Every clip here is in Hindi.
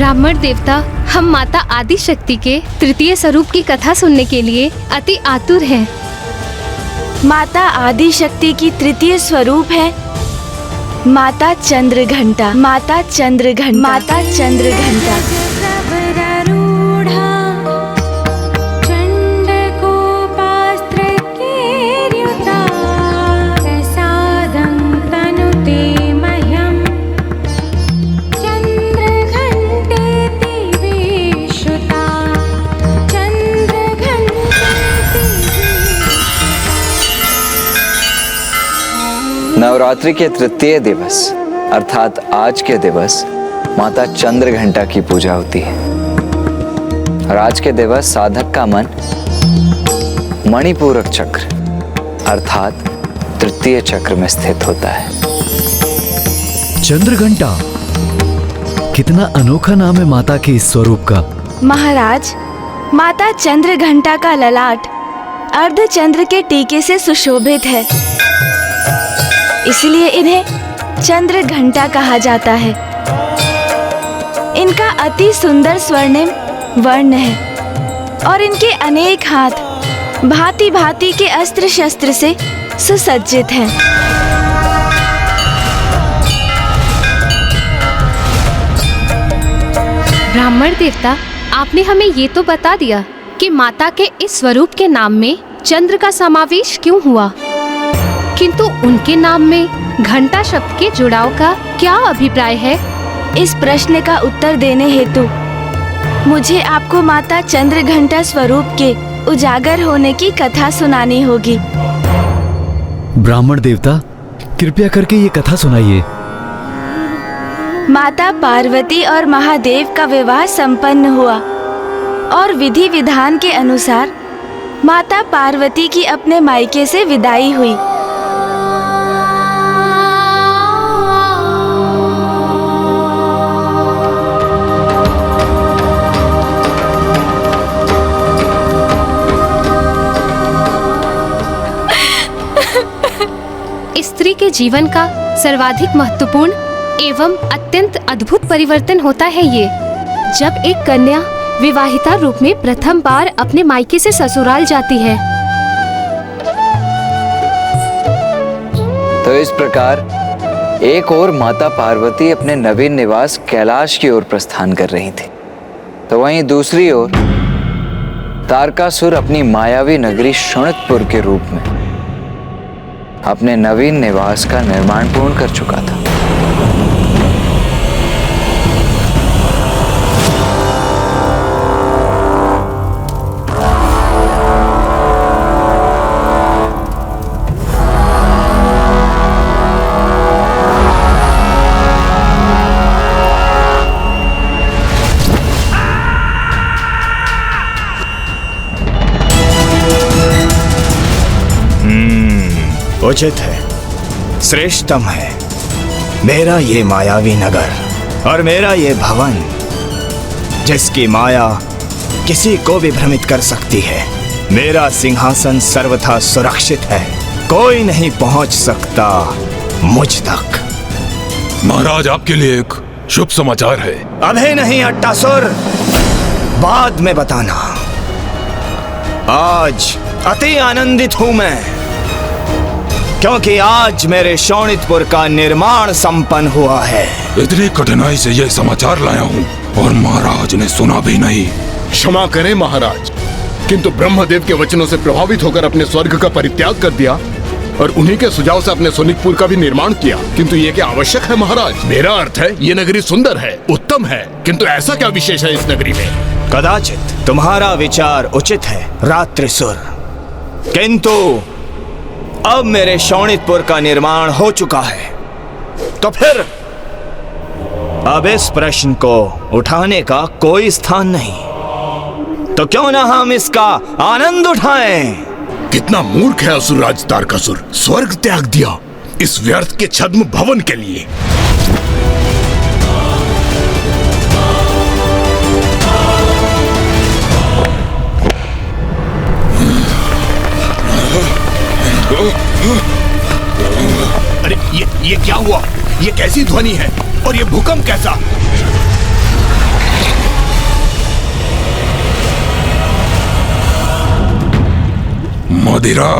ब्राह्मण देवता, हम माता आदि शक्ति के तृतीय स्वरूप की कथा सुनने के लिए अति आतुर हैं। माता आदि शक्ति की तृतीय स्वरूप है माता चंद्रघंटा। माता चंद्रघंटा। माता चंद्रघंटा। नवरात्रि के तृतीय दिवस अर्थात आज के दिवस माता चंद्रघंटा की पूजा होती है। और आज के दिवस साधक का मन मणिपूरक चक्र अर्थात तृतीय चक्र में स्थित होता है। चंद्रघंटा, कितना अनोखा नाम है माता के इस स्वरूप का। महाराज, माता चंद्रघंटा का ललाट अर्धचंद्र के टीके से सुशोभित है, इसलिए इन्हें चंद्रघंटा कहा जाता है। इनका अति सुंदर स्वर्णिम वर्ण है और इनके अनेक हाथ भांति भांति के अस्त्र शस्त्र से सुसज्जित हैं। ब्राह्मण देवता, आपने हमें ये तो बता दिया कि माता के इस स्वरूप के नाम में चंद्र का समावेश क्यों हुआ, किंतु उनके नाम में घंटा शब्द के जुड़ाव का क्या अभिप्राय है? इस प्रश्न का उत्तर देने हेतु मुझे आपको माता चंद्रघंटा स्वरूप के उजागर होने की कथा सुनानी होगी। ब्राह्मण देवता, कृपया करके ये कथा सुनाइए। माता पार्वती और महादेव का विवाह संपन्न हुआ और विधि विधान के अनुसार माता पार्वती की अपने मायके से विदाई हुई। स्त्री के जीवन का सर्वाधिक महत्वपूर्ण एवं अत्यंत अद्भुत परिवर्तन होता है ये, जब एक कन्या विवाहिता रूप में प्रथम बार अपने मायके से ससुराल जाती है। तो इस प्रकार एक ओर माता पार्वती अपने नवीन निवास कैलाश की ओर प्रस्थान कर रही थी, तो वहीं दूसरी ओर तारकासुर अपनी मायावी नगरी शोणितपुर के रूप में अपने नवीन निवास का निर्माण पूर्ण कर चुका था। उचित है, श्रेष्ठतम है मेरा ये मायावी नगर और मेरा ये भवन, जिसकी माया किसी को भी भ्रमित कर सकती है। मेरा सिंहासन सर्वथा सुरक्षित है, कोई नहीं पहुंच सकता मुझ तक। महाराज, आपके लिए एक शुभ समाचार है। अभी नहीं अट्टासुर, बाद में बताना। आज अति आनंदित हूं मैं, क्योंकि आज मेरे शोणितपुर का निर्माण संपन्न हुआ है। इतनी कठिनाई से यह समाचार लाया हूँ और महाराज ने सुना भी नहीं। क्षमा करें महाराज, किंतु ब्रह्मदेव के वचनों से प्रभावित होकर अपने स्वर्ग का परित्याग कर दिया और उन्हीं के सुझाव से अपने शोणितपुर का भी निर्माण किया। किंतु ये क्या आवश्यक है महाराज? मेरा अर्थ है ये नगरी सुंदर है, उत्तम है, किंतु ऐसा क्या विशेष है इस नगरी में? कदाचित तुम्हारा विचार उचित है रात्रिसुर, किंतु अब मेरे शोणितपुर का निर्माण हो चुका है, तो फिर अब इस प्रश्न को उठाने का कोई स्थान नहीं। तो क्यों ना हम इसका आनंद उठाएं? कितना मूर्ख है असुरराज तारकासुर, स्वर्ग त्याग दिया इस व्यर्थ के छद्म भवन के लिए। अरे ये क्या हुआ? ये कैसी ध्वनि है और ये भूकंप कैसा? मदिरा,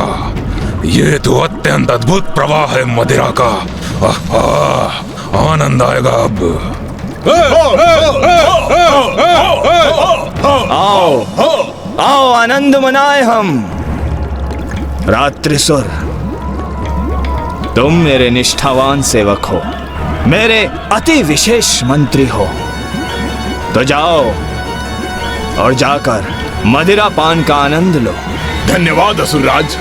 ये तो अत्यंत अद्भुत प्रवाह है मदिरा का। आनंद आएगा अब। आओ आओ, आनंद मनाए हम। रात्रिसुर, तुम मेरे निष्ठावान सेवक हो, मेरे अति विशेष मंत्री हो, तो जाओ और जाकर मदिरा पान का आनंद लो। धन्यवाद असुरराज।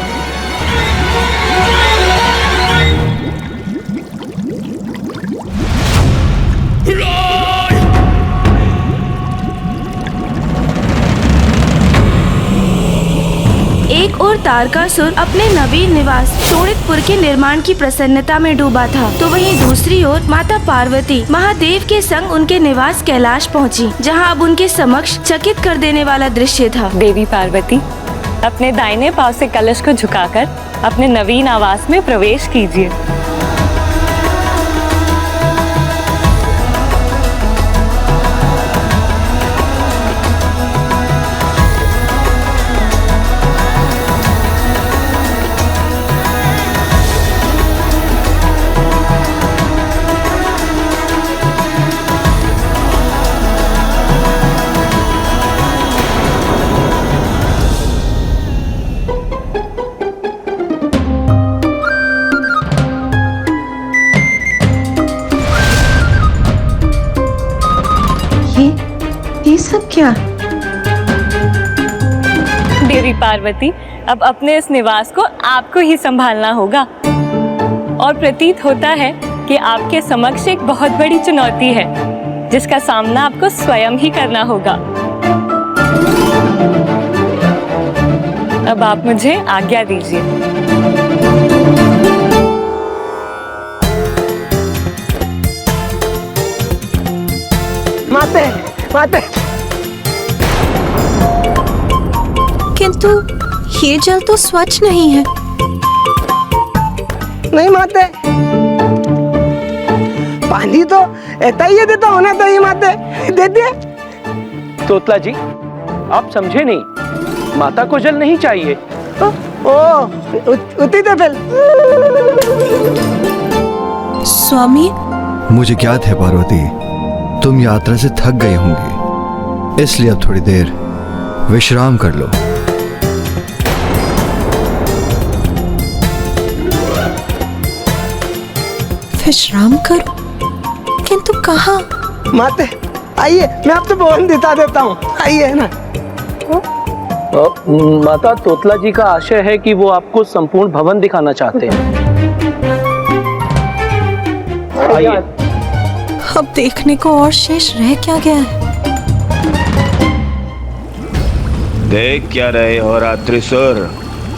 एक और तारकासुर अपने नवीन निवास शोणितपुर के निर्माण की प्रसन्नता में डूबा था, तो वहीं दूसरी ओर माता पार्वती महादेव के संग उनके निवास कैलाश पहुंची, जहां अब उनके समक्ष चकित कर देने वाला दृश्य था। देवी पार्वती, अपने दाहिने पांव से कलश को झुकाकर अपने नवीन आवास में प्रवेश कीजिए। ये सब क्या? देवी पार्वती, अब अपने इस निवास को आपको ही संभालना होगा, और प्रतीत होता है कि आपके समक्ष एक बहुत बड़ी चुनौती है, जिसका सामना आपको स्वयं ही करना होगा। अब आप मुझे आज्ञा दीजिए। माते, माते। किंतु ये जल तो स्वच्छ नहीं है। नहीं माते, पानी तो ऐसा ही देता होना चाहिए माते, दे दिए। तोतला जी, आप समझे नहीं, माता को जल नहीं चाहिए। उती तो फिर। स्वामी, मुझे ज्ञात है पार्वती, तुम यात्रा से थक गए होंगे, इसलिए अब थोड़ी देर विश्राम कर लो। विश्राम करो? किंतु कहाँ? माते आइए, मैं आपको भवन दिखा देता हूँ, आइए ना। माता, तोतला जी का आशय है कि वो आपको संपूर्ण भवन दिखाना चाहते हैं। आइए। अब देखने को और शेष रह क्या गया है? देख क्या रहे हो रात्रिसुर,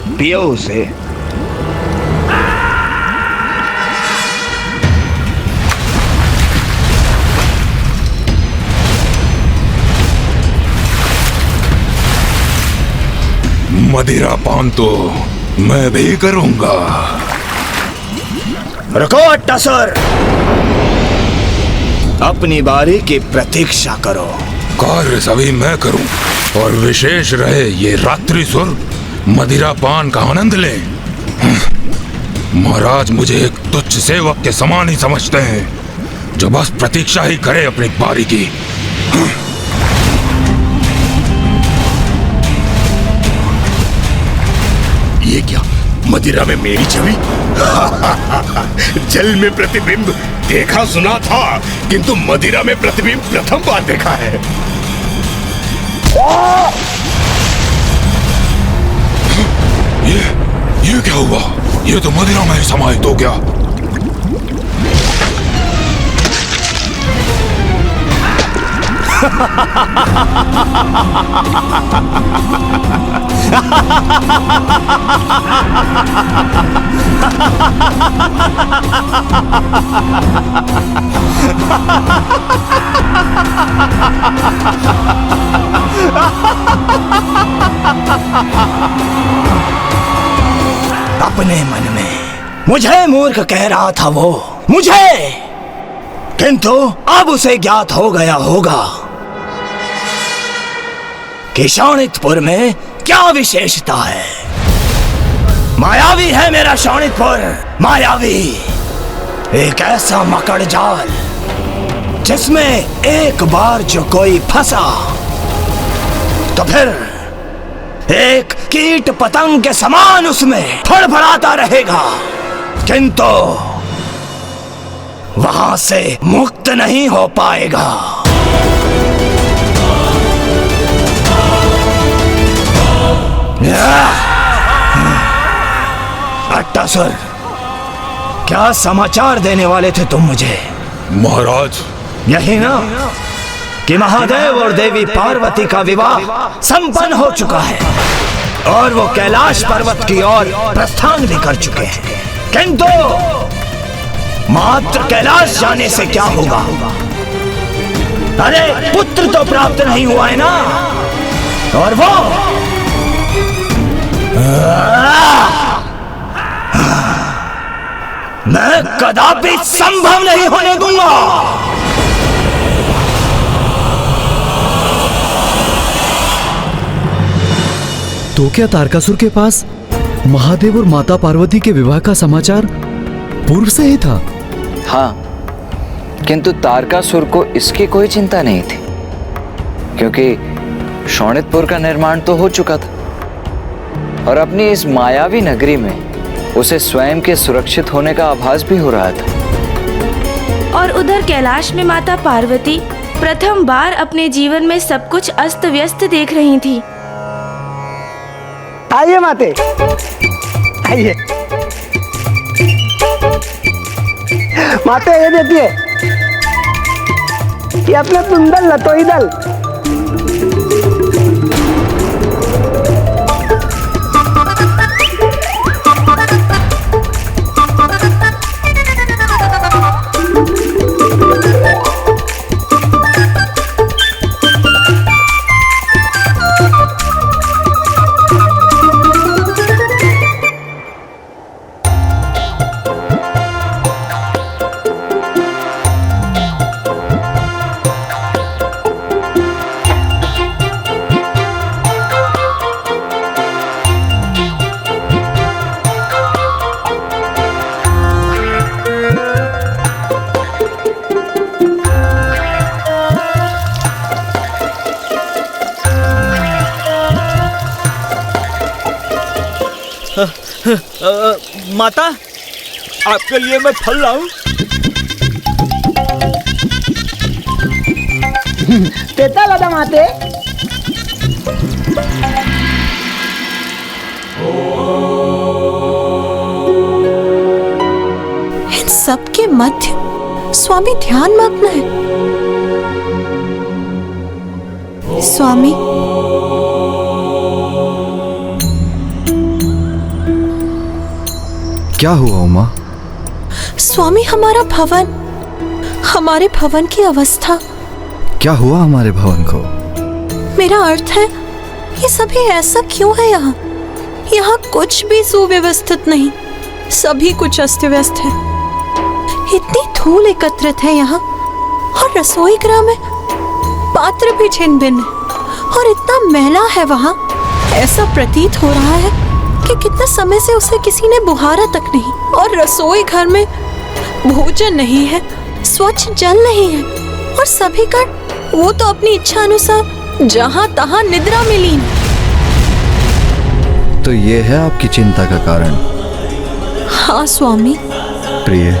पियो उसे। मदिरा पान तो मैं भी करूंगा। रुको अट्टासुर, अपनी बारी की प्रतीक्षा करो। कार्य सभी मैं करूं, और विशेष रहे ये रात्रिसुर मदिरा पान का आनंद ले। महाराज मुझे एक तुच्छ सेवक के समान ही समझते हैं, जो बस प्रतीक्षा ही करे अपनी बारी की। ये क्या, मदिरा में मेरी छवि? जल में प्रतिबिंब देखा सुना था, किंतु मदिरा में प्रतिबिंब प्रथम बार देखा है। ये क्या हुआ? ये तो मदिरा में ही समाहित हो गया। अपने मन में मुझे मूर्ख कह रहा था वो, मुझे, किंतु अब उसे ज्ञात हो गया होगा कि शोणितपुर में क्या विशेषता है। मायावी है मेरा शोणितपुर, मायावी। एक ऐसा मकड़ जाल जिसमें एक बार जो कोई फंसा तो फिर एक कीट पतंग के समान उसमें फड़फड़ाता रहेगा, किंतु वहां से मुक्त नहीं हो पाएगा। अट्टासुर, क्या समाचार देने वाले थे तुम मुझे? महाराज, यही ना कि महादेव और देवी पार्वती का विवाह संपन्न हो चुका है और वो कैलाश पर्वत की ओर प्रस्थान भी कर चुके हैं, किंतु मात्र कैलाश जाने से क्या होगा? अरे पुत्र तो प्राप्त नहीं हुआ है ना, और वो मैं कदापि संभव नहीं होने दूंगा। तो क्या तारकासुर के पास महादेव और माता पार्वती के विवाह का समाचार पूर्व से ही था? हाँ, किंतु तारकासुर को इसकी कोई चिंता नहीं थी, क्योंकि शोणितपुर का निर्माण तो हो चुका था और अपनी इस मायावी नगरी में उसे स्वयं के सुरक्षित होने का आभास भी हो रहा था। और उधर कैलाश में माता पार्वती प्रथम बार अपने जीवन में सब कुछ अस्त व्यस्त देख रही थी। आइए माते, आइए। माते ये देखिए, ये अपना सुंदर लतोई दल। माता, आपके लिए मैं फल लाऊं? देता दादा माते। इन सब के मध्य स्वामी ध्यान मग्न है। स्वामी, क्या हुआ उमा? स्वामी, हमारे भवन की अवस्था। क्या हुआ हमारे भवन को? मेरा अर्थ है, ये सभी ऐसा क्यों है यहाँ? यहाँ कुछ भी सुव्यवस्थित नहीं, सभी कुछ अस्त व्यस्त है। इतनी धूल एकत्रित है यहाँ, और रसोई गृह में पात्र भी छिन्न भिन्न है, और इतना मैला है वहाँ। ऐसा प्रतीत हो रहा है कि कितने समय से उसे किसी ने बुहारा तक नहीं, और रसोई घर में भोजन नहीं है, स्वच्छ जल नहीं है, और सभी का वो तो अपनी इच्छा अनुसार जहां तहां निद्रा में लीन। तो ये है आपकी चिंता का कारण? हाँ स्वामी। प्रिय,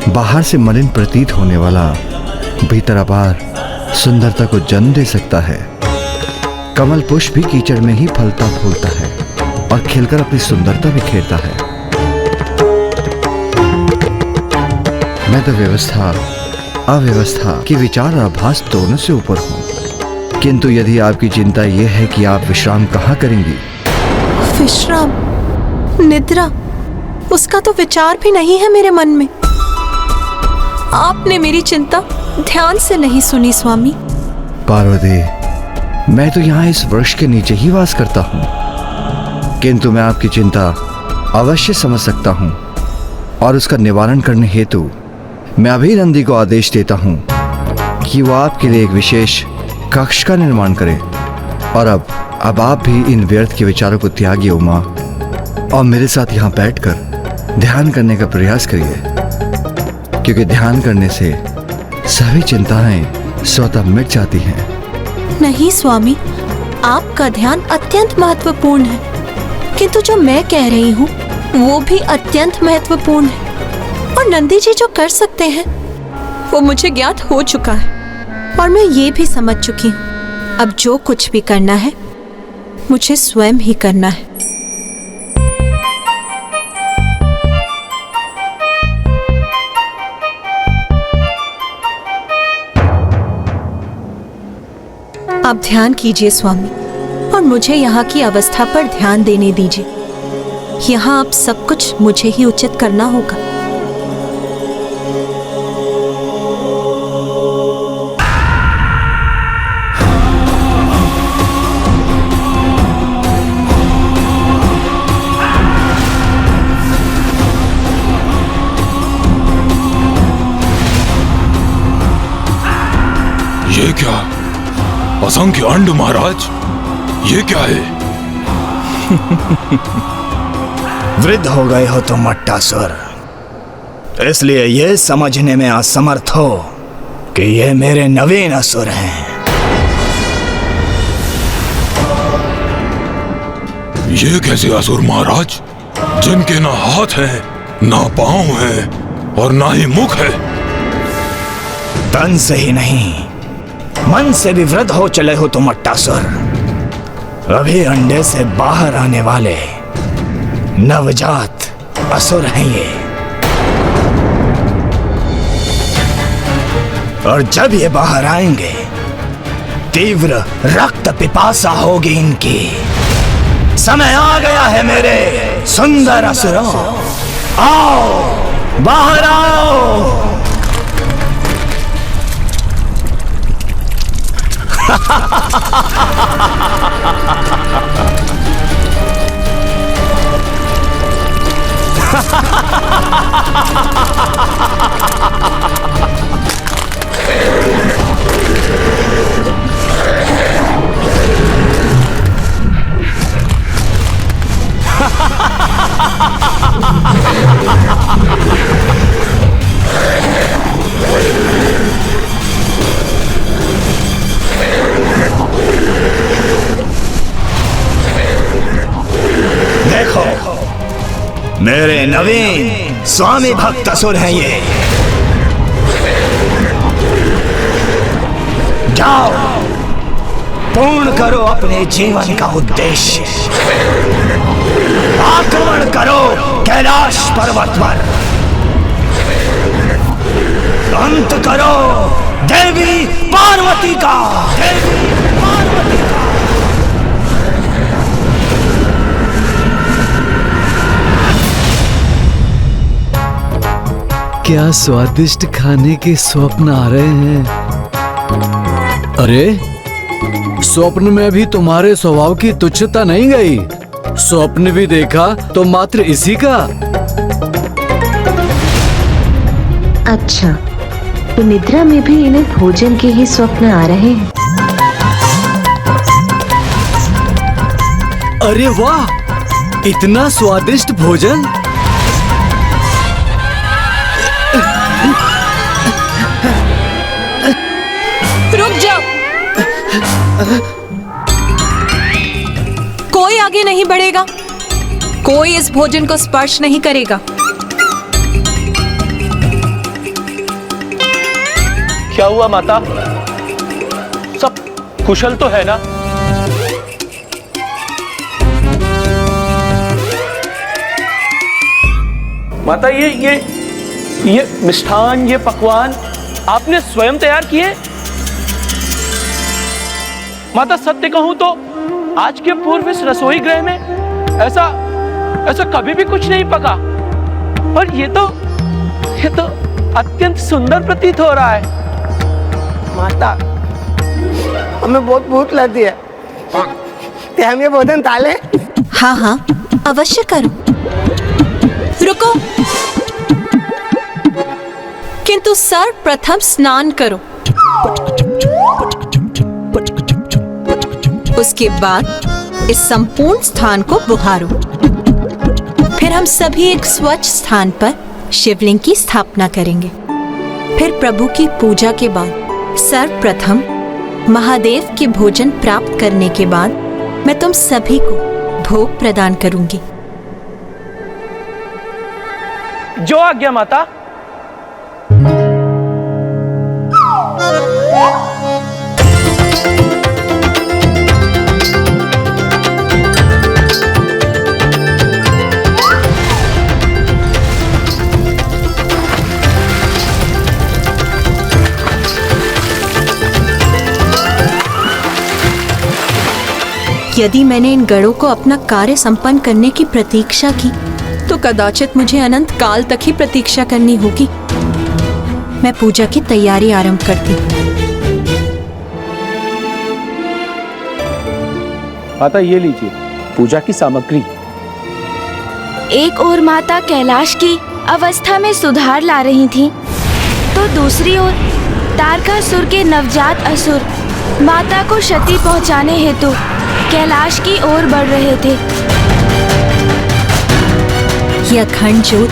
बाहर से मलिन प्रतीत होने वाला भीतर अपार सुंदरता को जन्म दे सकता है। कमल पुष्प भी कीचड़ में ही फलता फूलता है और खिलकर अपनी सुंदरता बिखेरता है। मैं तो व्यवस्था अव्यवस्था की विचार और आभास दोनों से ऊपर हूँ, किंतु यदि आपकी चिंता यह है कि आप विश्राम कहाँ करेंगी? विश्राम, निद्रा, उसका तो विचार भी नहीं है मेरे मन में। आपने मेरी चिंता ध्यान से नहीं सुनी स्वामी। पार्वती, मैं तो यहाँ इस वृक्ष के नीचे ही वास करता हूँ, किंतु मैं आपकी चिंता अवश्य समझ सकता हूँ और उसका निवारण करने हेतु मैं अभी नंदी को आदेश देता हूँ कि वो आपके लिए एक विशेष कक्ष का निर्माण करे। और अब आप भी इन व्यर्थ के विचारों को त्यागिए उमा। और मेरे साथ यहाँ बैठकर ध्यान करने का प्रयास करिए, क्योंकि ध्यान करने से सभी चिंताएं स्वतः मिट जाती हैं। नहीं स्वामी, आपका ध्यान अत्यंत महत्वपूर्ण है, किंतु जो मैं कह रही हूँ वो भी अत्यंत महत्वपूर्ण है। और नंदी जी जो कर सकते हैं वो मुझे ज्ञात हो चुका है, और मैं ये भी समझ चुकी हूँ अब जो कुछ भी करना है मुझे स्वयं ही करना है। आप ध्यान कीजिए स्वामी, और मुझे यहाँ की अवस्था पर ध्यान देने दीजिए। यहाँ अब सब कुछ मुझे ही उचित करना होगा। ये क्या? असंख्य अंड महाराज, ये क्या है? वृद्ध हो गए हो तुम मट्टासुर, इसलिए ये समझने में असमर्थ हो कि ये मेरे नवीन असुर हैं। ये कैसे असुर महाराज, जिनके ना हाथ है, ना पांव है और ना ही मुख है? तन से ही नहीं, मन से भी वृद्ध हो चले हो तुम मट्टासुर। अभी अंडे से बाहर आने वाले नवजात असुर हैं ये, और जब ये बाहर आएंगे तीव्र रक्त पिपासा होगी इनकी। समय आ गया है मेरे सुंदर असुरों, आओ बाहर आओ। देखो, मेरे नवीन स्वामी भक्त असुर हैं ये। जाओ, पूर्ण करो अपने जीवन का उद्देश्य। आक्रमण करो कैलाश पर्वत पर, अंत करो देवी पार्वती का। देवी पार्वती का। क्या स्वादिष्ट खाने के स्वप्न आ रहे हैं। अरे, स्वप्न में भी तुम्हारे स्वभाव की तुच्छता नहीं गई। स्वप्न भी देखा तो मात्र इसी का। अच्छा, तो निद्रा में भी इन्हें भोजन के ही स्वप्न आ रहे हैं। अरे वाह, इतना स्वादिष्ट भोजन। रुक जाओ, कोई आगे नहीं बढ़ेगा, कोई इस भोजन को स्पर्श नहीं करेगा। क्या हुआ माता? सब कुशल तो है ना? माता, ये मिष्ठान, ये पकवान आपने स्वयं तैयार किए? माता, सत्य कहूं तो आज के पूर्व इस रसोई गृह में ऐसा कभी भी कुछ नहीं पका, और ये तो अत्यंत सुंदर प्रतीत हो रहा है। माता, हमें बहुत भूख लगती है, ते हम ये भोजन ताले? हाँ हाँ, अवश्य करो। रुको, किंतु सर्वप्रथम स्नान करो, उसके बाद इस संपूर्ण स्थान को बुहारो। हम सभी एक स्वच्छ स्थान पर शिवलिंग की स्थापना करेंगे। फिर प्रभु की पूजा के बाद सर्वप्रथम महादेव के भोजन प्राप्त करने के बाद मैं तुम सभी को भोग प्रदान करूंगी। जो आज्ञा माता। यदि मैंने इन गणों को अपना कार्य संपन्न करने की प्रतीक्षा की तो कदाचित मुझे अनंत काल तक ही प्रतीक्षा करनी होगी। मैं पूजा की तैयारी आरंभ करती हूँ। माता ये लीजिए पूजा की सामग्री। एक ओर माता कैलाश की अवस्था में सुधार ला रही थी, तो दूसरी ओर तारकासुर के नवजात असुर माता को क्षति पहुंचाने हेतु कैलाश की ओर बढ़ रहे थे। यह अखंड ज्योत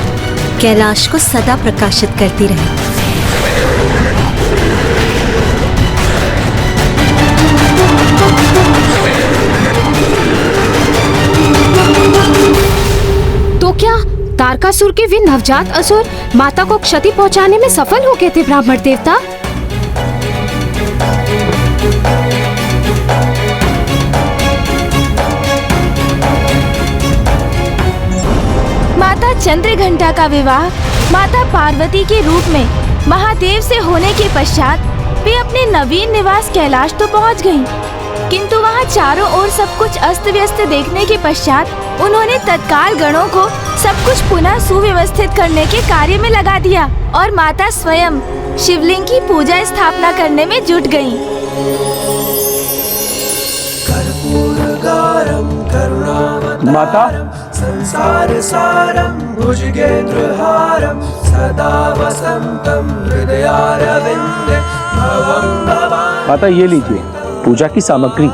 कैलाश को सदा प्रकाशित करती रहे। तो क्या तारकासुर के वे नवजात असुर माता को क्षति पहुंचाने में सफल हो गए थे ब्राह्मण देवता? माता चंद्रघंटा का विवाह माता पार्वती के रूप में महादेव से होने के पश्चात वे अपने नवीन निवास कैलाश तो पहुंच गईं, किंतु वहां चारों ओर सब कुछ अस्त व्यस्त देखने के पश्चात उन्होंने तत्काल गणों को सब कुछ पुनः सुव्यवस्थित करने के कार्य में लगा दिया और माता स्वयं शिवलिंग की पूजा स्थापना करने में जुट गईं। माता संसार सारम भुजगेंद्रहारम सदा वसंतम हृदयारविंदे भवं भवानि। माता ये लीजिए पूजा की सामग्री।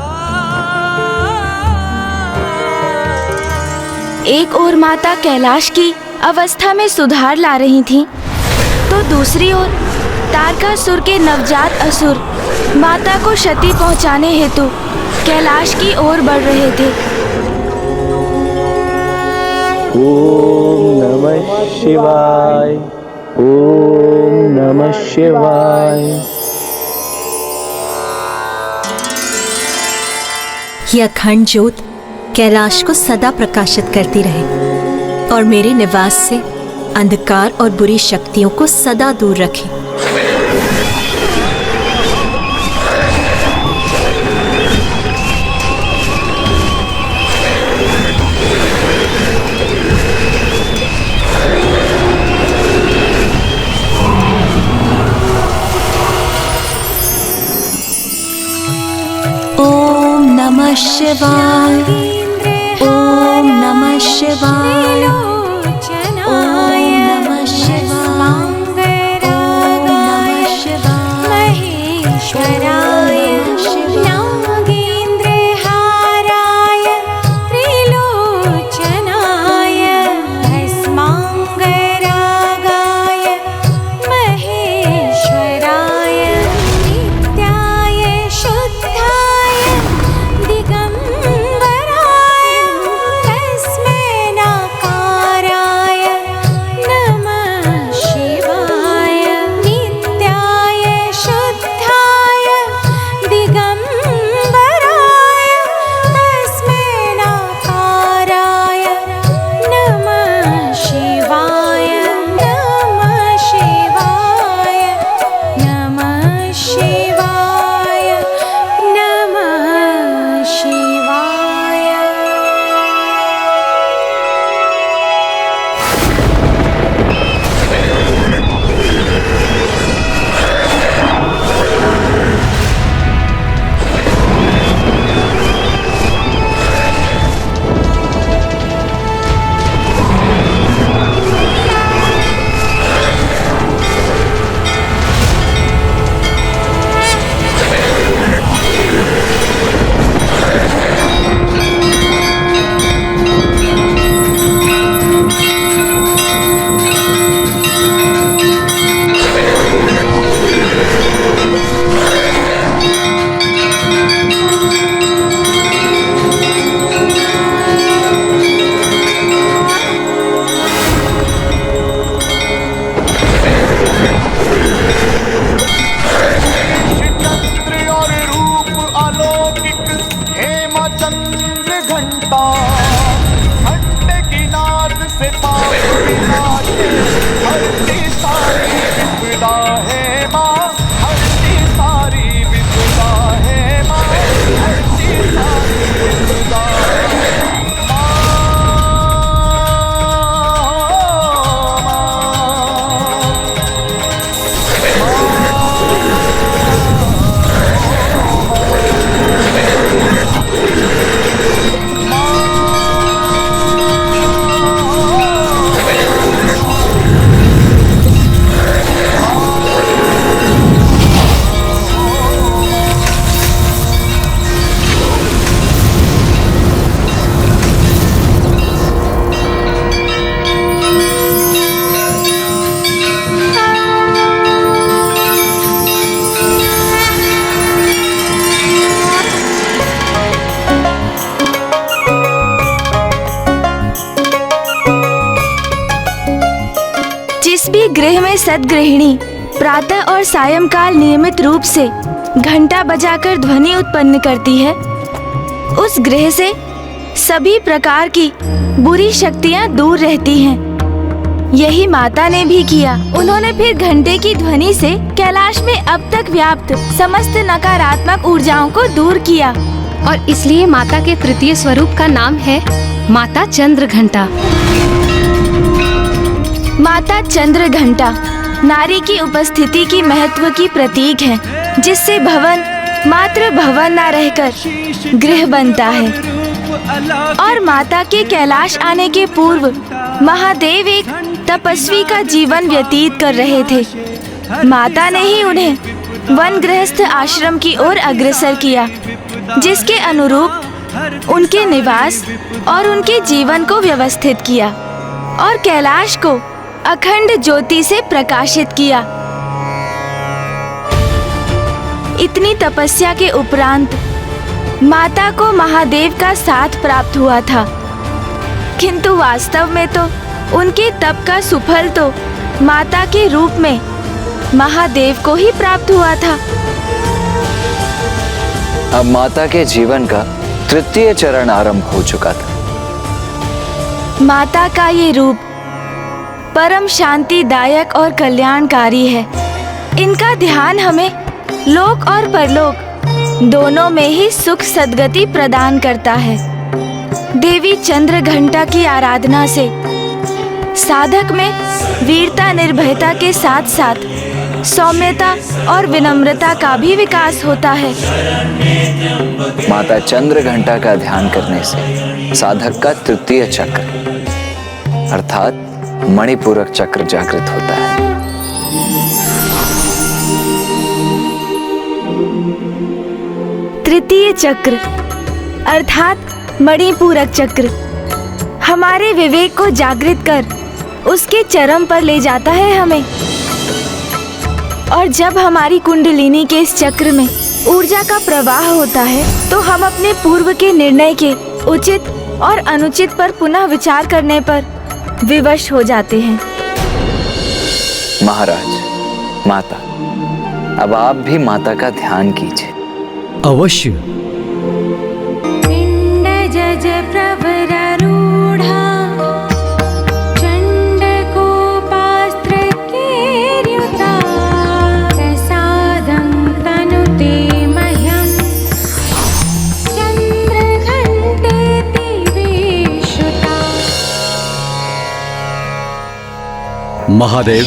एक ओर माता कैलाश की अवस्था में सुधार ला रही थीं, तो दूसरी ओर तारकासुर के नवजात असुर माता को क्षति पहुंचाने हेतु कैलाश की ओर बढ़ रहे थे। ओम नमः शिवाय, ओम नमः शिवाय। यह अखंड ज्योत कैलाश को सदा प्रकाशित करती रहे और मेरे निवास से अंधकार और बुरी शक्तियों को सदा दूर रखे। ओम नमः शिवाय, ओम नमः शिवाय, ओम नमः शिवाय, ओम नमः शिवाय, महेश्वराय नागेंद्रहाराय त्रिलोचनाय भस्मांगरागाय महेश्वराय नित्याय शुद्धाय दिगंबराय तस्मै नकार घंटा घंटे की नाद से पाप विनाशे हरती सारी विपदा है माँ हरती सारी विपदा है माँ हरती सारी विपदा जिस भी गृह में सद्गृहिणी प्रातः और सायंकाल नियमित रूप से घंटा बजाकर ध्वनि उत्पन्न करती है, उस गृह से सभी प्रकार की बुरी शक्तियां दूर रहती हैं। यही माता ने भी किया। उन्होंने फिर घंटे की ध्वनि से कैलाश में अब तक व्याप्त समस्त नकारात्मक ऊर्जाओं को दूर किया और इसलिए माता के तृतीय स्वरूप का नाम है माता चंद्र घंटा। माता चंद्र घंटा नारी की उपस्थिति की महत्व की प्रतीक है, जिससे भवन मात्र भवन न रहकर गृह बनता है। और माता के कैलाश आने के पूर्व महादेव एक तपस्वी का जीवन व्यतीत कर रहे थे। माता ने ही उन्हें वन गृहस्थ आश्रम की ओर अग्रसर किया, जिसके अनुरूप उनके निवास और उनके जीवन को व्यवस्थित किया और कैलाश को अखंड ज्योति से प्रकाशित किया। इतनी तपस्या के उपरांत माता को महादेव का साथ प्राप्त हुआ था, किंतु वास्तव में तो उनके तप का सुफल तो माता के रूप में महादेव को ही प्राप्त हुआ था। अब माता के जीवन का तृतीय चरण आरंभ हो चुका था। माता का ये रूप परम शांतिदायक और कल्याणकारी है। इनका ध्यान हमें लोक और परलोक दोनों में ही सुख सद्गति प्रदान करता है। देवी चंद्र घंटा की आराधना से साधक में वीरता निर्भयता के साथ साथ सौम्यता और विनम्रता का भी विकास होता है। माता चंद्र घंटा का ध्यान करने से साधक का तृतीय चक्र अर्थात मणिपूरक चक्र जागृत होता है। तृतीय चक्र अर्थात मणिपूरक चक्र हमारे विवेक को जागृत कर उसके चरम पर ले जाता है हमें। और जब हमारी कुंडलिनी के इस चक्र में ऊर्जा का प्रवाह होता है, तो हम अपने पूर्व के निर्णय के उचित और अनुचित पर पुनः विचार करने पर विवश हो जाते हैं। महाराज, माता, अब आप भी माता का ध्यान कीजिए। अवश्य। पिंड जज प्रवरारूढ़ा चंड कोपास्त्र केर्युता प्रसादं तनुते मह्यं चंद्रघंटेति विश्रुता। महादेव,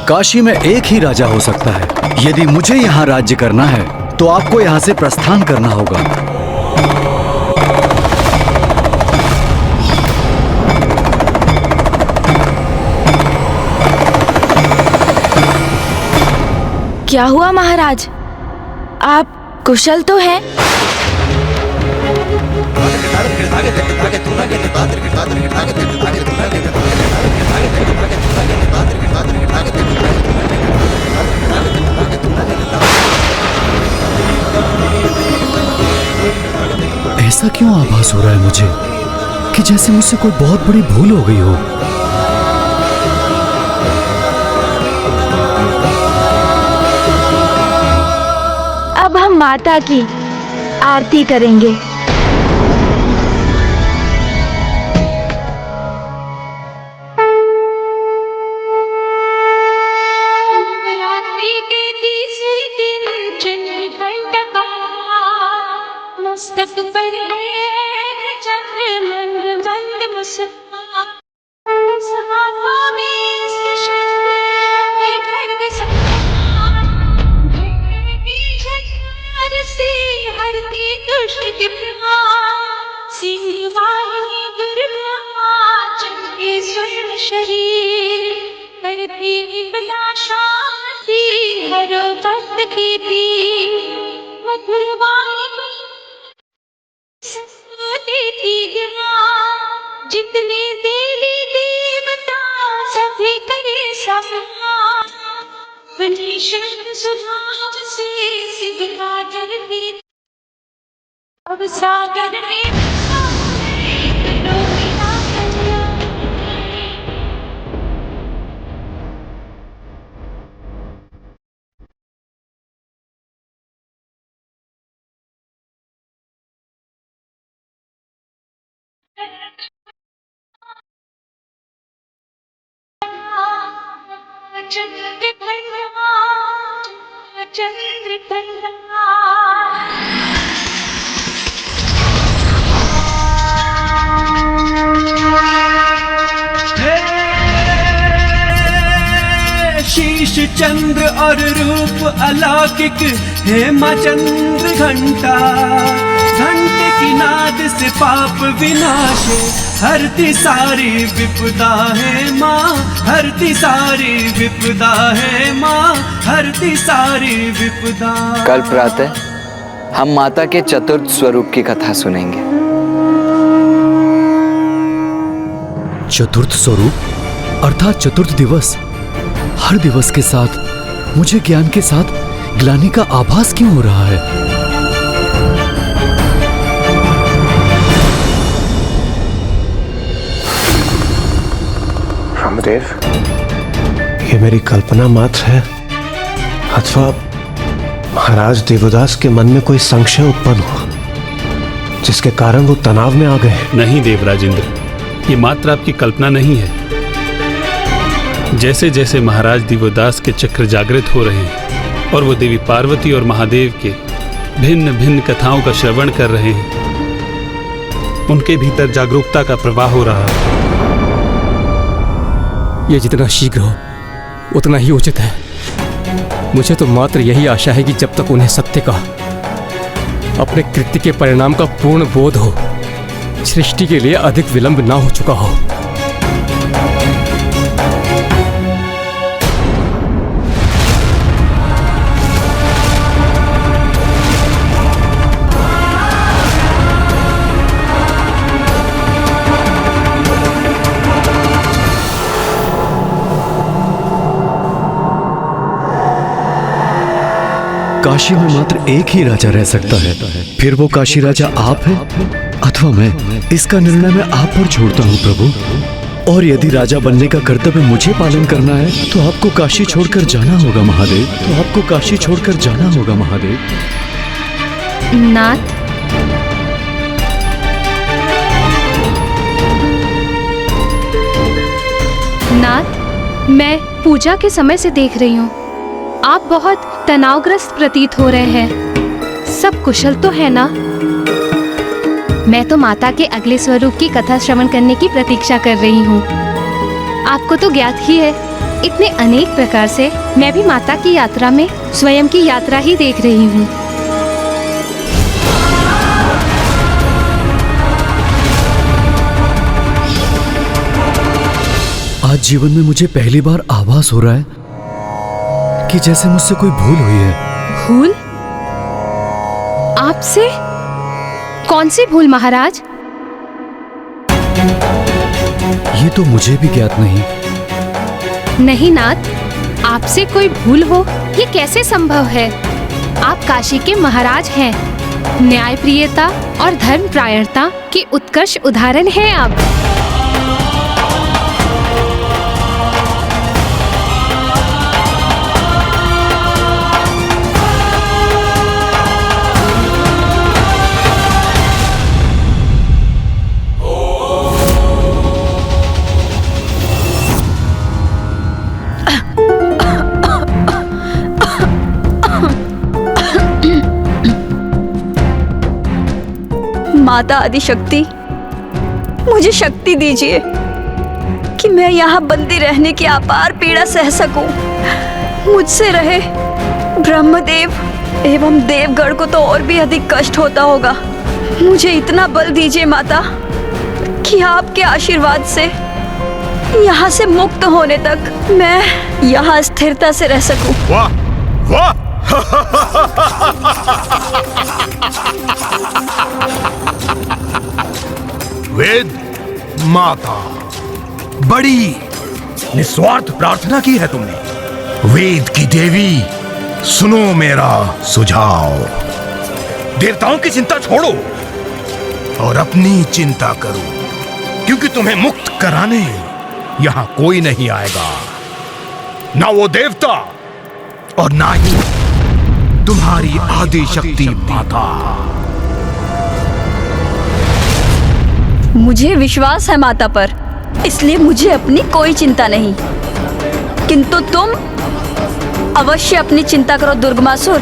काशी में एक ही राजा हो सकता है। यदि मुझे यहाँ राज्य करना है तो आपको यहाँ से प्रस्थान करना होगा। क्या हुआ महाराज, आप कुशल तो हैं? ऐसा क्यों आभास हो रहा है मुझे कि जैसे मुझसे कोई बहुत बड़ी भूल हो गई हो। अब हम माता की आरती करेंगे। मस्तक पर है चंद्र मंद मंद मुस्कान सांपों में शब्द है खड्ग समान झंकार से हरती दुष्ट के प्रहार सिंह वाहिनी दुर्गा चमके स्वर्ण शरीर करती विपदा शांति हरो भक्त की पीर मधुर वाणी देती जितने देवी देवता सभी करे सम्मान बनी शब्द सुभाव से सिद्धा धरती अब सागर में चंद्र शीश चंद्र और रूप अलौकिक है माँ चंद्र घंटा घंटे की नाद से पाप विनाश हरती सारी विपदा है माँ हरती सारी विपदा है माँ हरती सारी विपदा। कल प्रातः हम माता के चतुर्थ स्वरूप की कथा सुनेंगे। चतुर्थ स्वरूप अर्थात चतुर्थ दिवस। हर दिवस के साथ मुझे ज्ञान के साथ ग्लानि का आभास क्यों हो रहा है? रामदेव, ये मेरी कल्पना मात्र है अथवा महाराज देवदास के मन में कोई संशय उत्पन्न हुआ जिसके कारण वो तनाव में आ गए? नहीं देवराजेंद्र, ये मात्र आपकी कल्पना नहीं है। जैसे जैसे महाराज दिव्यदास के चक्र जागृत हो रहे हैं और वो देवी पार्वती और महादेव के भिन्न भिन्न कथाओं का श्रवण कर रहे हैं, उनके भीतर जागरूकता का प्रवाह हो रहा है। ये जितना शीघ्र हो उतना ही उचित है। मुझे तो मात्र यही आशा है कि जब तक उन्हें सत्य का अपने कृत्य के परिणाम का पूर्ण बोध हो, सृष्टि के लिए अधिक विलंब ना हो चुका हो। काशी में मात्र एक ही राजा रह सकता है, फिर वो काशी राजा आप हैं अथवा मैं। इसका निर्णय मैं आप पर छोड़ता हूँ प्रभु। और यदि राजा बनने का कर्तव्य मुझे पालन करना है तो आपको काशी छोड़कर जाना होगा महादेव, तो आपको काशी छोड़कर जाना होगा महादेव। नाथ, नाथ, मैं पूजा के समय से देख रही हूँ आप बहुत तनावग्रस्त प्रतीत हो रहे हैं। सब कुशल तो है ना? मैं तो माता के अगले स्वरूप की कथा श्रवण करने की प्रतीक्षा कर रही हूँ। आपको तो ज्ञात ही है, इतने अनेक प्रकार से मैं भी माता की यात्रा में स्वयं की यात्रा ही देख रही हूँ। आज जीवन में मुझे पहली बार आभास हो रहा है कि जैसे मुझसे कोई भूल हुई है। भूल? आपसे? कौन सी भूल महाराज? ये तो मुझे भी ज्ञात नहीं। नहीं नाथ, आपसे कोई भूल हो ये कैसे संभव है? आप काशी के महाराज हैं। न्यायप्रियता और धर्मप्रायणता के उत्कर्ष उदाहरण हैं आप। माता आदिशक्ति, मुझे शक्ति दीजिए कि मैं यहाँ बंदी रहने की अपार पीड़ा सह सकूं। मुझसे रहे ब्रह्मदेव एवं देवगण को तो और भी अधिक कष्ट होता होगा। मुझे इतना बल दीजिए माता कि आपके आशीर्वाद से यहाँ से मुक्त होने तक मैं यहाँ स्थिरता से रह सकूं। वाह वाह! वेद माता, बड़ी निस्वार्थ प्रार्थना की है तुमने। वेद की देवी, सुनो मेरा सुझाव। देवताओं की चिंता छोड़ो और अपनी चिंता करो, क्योंकि तुम्हें मुक्त कराने यहां कोई नहीं आएगा, ना वो देवता और ना ही तुम्हारी आदि शक्ति माता। मुझे विश्वास है माता पर, इसलिए मुझे अपनी कोई चिंता नहीं। किंतु तुम अवश्य अपनी चिंता करो दुर्गमासुर।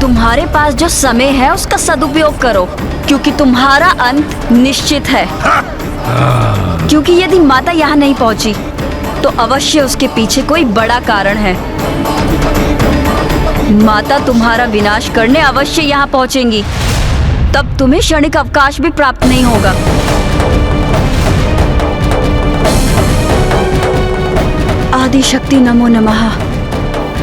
तुम्हारे पास जो समय है उसका सदुपयोग करो, क्योंकि तुम्हारा अंत निश्चित है। क्योंकि यदि माता यहाँ नहीं पहुंची तो अवश्य उसके पीछे कोई बड़ा कारण है। माता तुम्हारा विनाश करने अवश्य यहाँ पहुंचेंगी, तब तुम्हें क्षणिक अवकाश भी प्राप्त नहीं होगा। आदिशक्ति नमो नमः।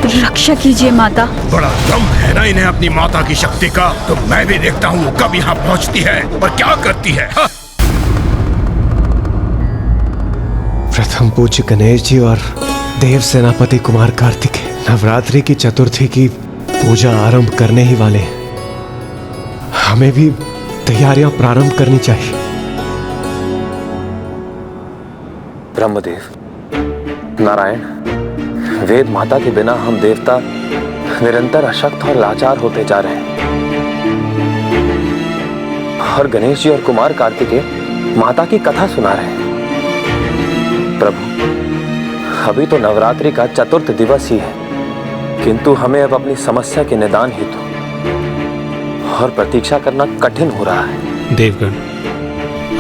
रक्षा कीजिए माता। बड़ा दम है ना इन्हें अपनी माता की शक्ति का। तो मैं भी देखता हूँ कब यहाँ पहुँचती है और क्या करती है। प्रथम पूज्य गणेश जी और देव सेनापति कुमार कार्तिक नवरात्रि की चतुर्थी की पूजा आरंभ करने ही वाले हैं। हमें भी तैयारियां प्रारंभ करनी चाहिए। ब्रह्मदेव, नारायण, वेद माता के बिना हम देवता निरंतर अशक्त और लाचार होते जा रहे हैं। और गणेश जी और कुमार कार्तिकेय माता की कथा सुना रहे हैं। प्रभु, अभी तो नवरात्रि का चतुर्थ दिवस ही है, किंतु हमें अब अपनी समस्या के निदान हेतु और प्रतीक्षा करना कठिन हो रहा है। देवगण,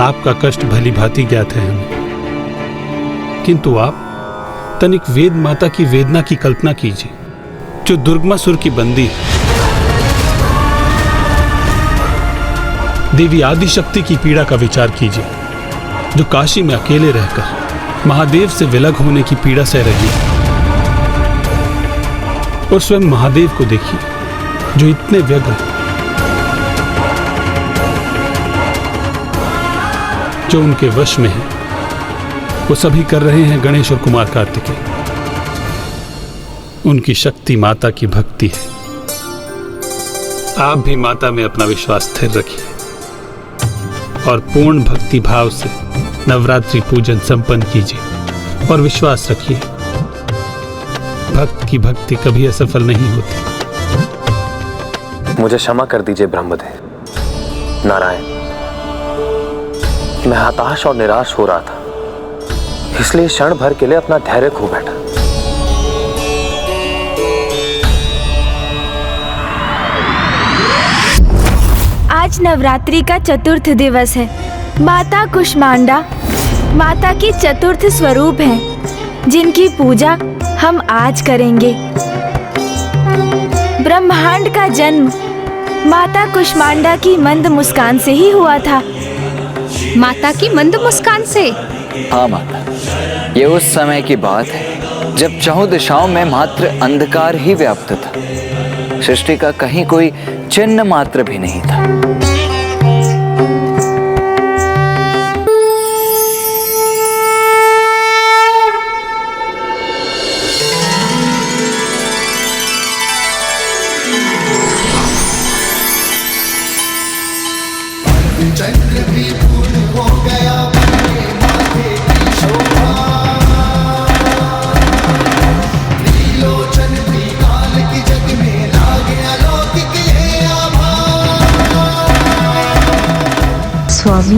आपका कष्ट भली भांति ज्ञात है हमें, किंतु आप तनिक वेद माता की वेदना की कल्पना कीजिए, जो दुर्गमासुर की बंदी है। देवी आदिशक्ति की पीड़ा का विचार कीजिए, जो काशी में अकेले रहकर महादेव से विलग होने की पीड़ा सह रही है। और स्वयं महादेव को देखिए, जो इतने व्यग्र, जो उनके वश में है, वो सभी कर रहे हैं गणेश और कुमार कार्तिकेय। उनकी शक्ति माता की भक्ति है। आप भी माता में अपना विश्वास स्थिर रखिए और पूर्ण भक्ति भाव से नवरात्रि पूजन संपन्न कीजिए और विश्वास रखिए, भक्त की भक्ति कभी असफल नहीं होती। मुझे क्षमा कर दीजिए ब्रह्मदेव। नारायण, मैं हताश और निराश हो रहा था, इसलिए क्षण भर के लिए अपना धैर्य खो बैठा। आज नवरात्रि का चतुर्थ दिवस है। माता कुष्मांडा माता की चतुर्थ स्वरूप हैं, जिनकी पूजा हम आज करेंगे। ब्रह्मांड का जन्म माता कुष्मांडा की मंद मुस्कान से ही हुआ था। माता की मंद मुस्कान से? हाँ माता, ये उस समय की बात है जब चहुं दिशाओं में मात्र अंधकार ही व्याप्त था। सृष्टि का कहीं कोई चिन्ह मात्र भी नहीं था। स्वामी,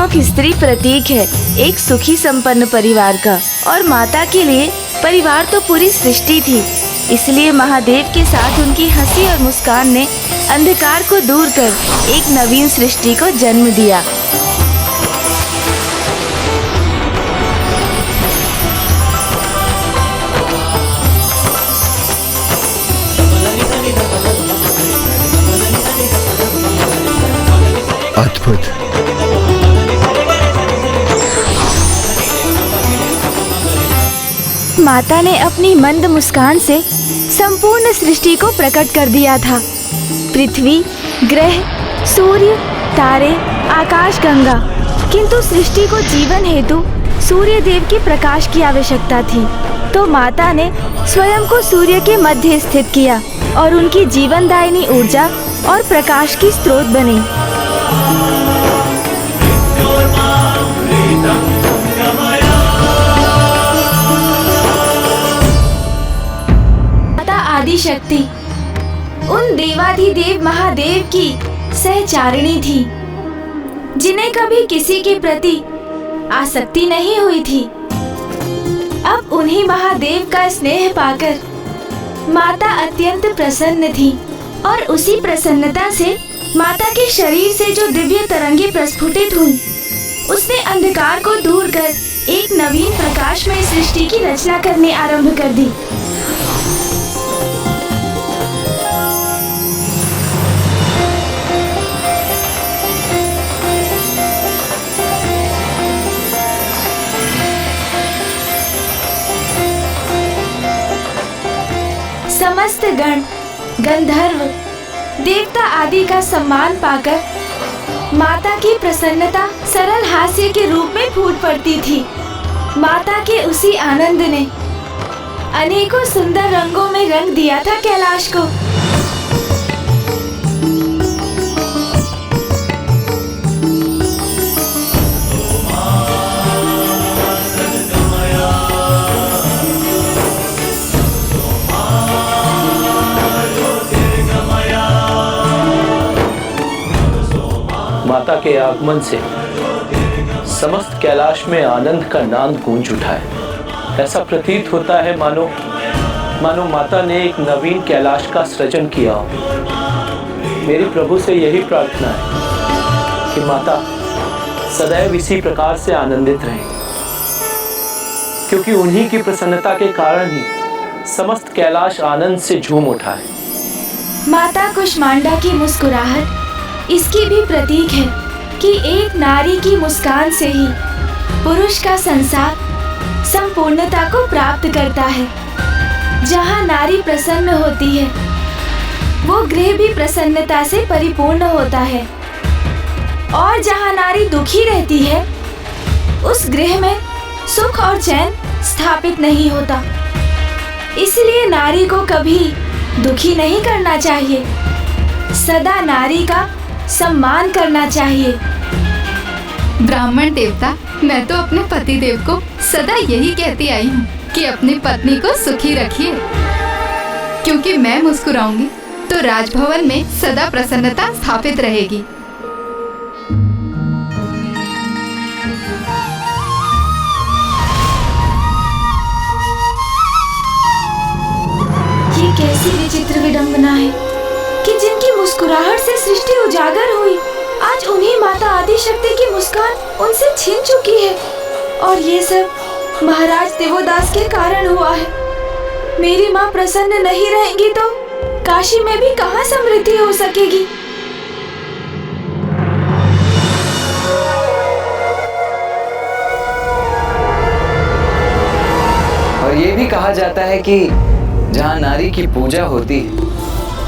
नामक स्त्री प्रतीक है एक सुखी संपन्न परिवार का, और माता के लिए परिवार तो पूरी सृष्टि थी। इसलिए महादेव के साथ उनकी हंसी और मुस्कान ने अंधकार को दूर कर एक नवीन सृष्टि को जन्म दिया। अद्भुत। माता ने अपनी मंद मुस्कान से संपूर्ण सृष्टि को प्रकट कर दिया था। पृथ्वी, ग्रह, सूर्य, तारे, आकाश गंगा, किंतु सृष्टि को जीवन हेतु सूर्य देव के प्रकाश की आवश्यकता थी। तो माता ने स्वयं को सूर्य के मध्य स्थित किया और उनकी जीवनदायिनी ऊर्जा और प्रकाश की स्रोत बनी। माता आदि शक्ति उन देवाधिदेव महादेव की सहचारिणी थी, जिन्हें कभी किसी के प्रति आसक्ति नहीं हुई थी। अब उन्हीं महादेव का स्नेह पाकर माता अत्यंत प्रसन्न थी, और उसी प्रसन्नता से माता के शरीर से जो दिव्य तरंगे प्रस्फुटित हुई, उसने अंधकार को दूर कर एक नवीन प्रकाशमय सृष्टि की रचना करने आरंभ कर दी। समस्त गण, गंधर्व, देवता आदि का सम्मान पाकर माता की प्रसन्नता सरल हास्य के रूप में फूट पड़ती थी। माता के उसी आनंद ने अनेकों सुंदर रंगों में रंग दिया था कैलाश को। माता के आगमन से समस्त कैलाश में आनंद का नाद गूंज उठा है। ऐसा प्रतीत होता है मानो माता ने एक नवीन कैलाश का सृजन किया हो। मेरी प्रभु से यही प्रार्थना है कि माता सदैव इसी प्रकार से आनंदित रहें, क्योंकि उन्हीं की प्रसन्नता के कारण ही समस्त कैलाश आनंद से झूम उठा है। माता कुष्मांडा की मुस्कुराहट इसकी भी प्रतीक है कि एक नारी की मुस्कान से ही पुरुष का संसार संपूर्णता को प्राप्त करता है। जहाँ नारी प्रसन्न होती है, वो गृह भी प्रसन्नता से परिपूर्ण होता है, और जहाँ नारी दुखी रहती है, उस गृह में सुख और चैन स्थापित नहीं होता। इसलिए नारी को कभी दुखी नहीं करना चाहिए, सदा नारी का सम्मान करना चाहिए। ब्राह्मण देवता, मैं तो अपने पति देव को सदा यही कहती आई हूँ कि अपनी पत्नी को सुखी रखिए, क्योंकि मैं मुस्कुराऊंगी तो राजभवन में सदा प्रसन्नता स्थापित रहेगी। ये कैसी विचित्र विडंबना है कि जिनकी मुस्कुराहट से सृष्टि उजागर हुई, आज उन्हीं माता आदिशक्ति की मुस्कान उनसे छिन चुकी है, और ये सब महाराज देवोदास के कारण हुआ है। मेरी माँ प्रसन्न नहीं रहेंगी तो काशी में भी कहाँ समृद्धि हो सकेगी। और ये भी कहा जाता है कि जहाँ नारी की पूजा होती है,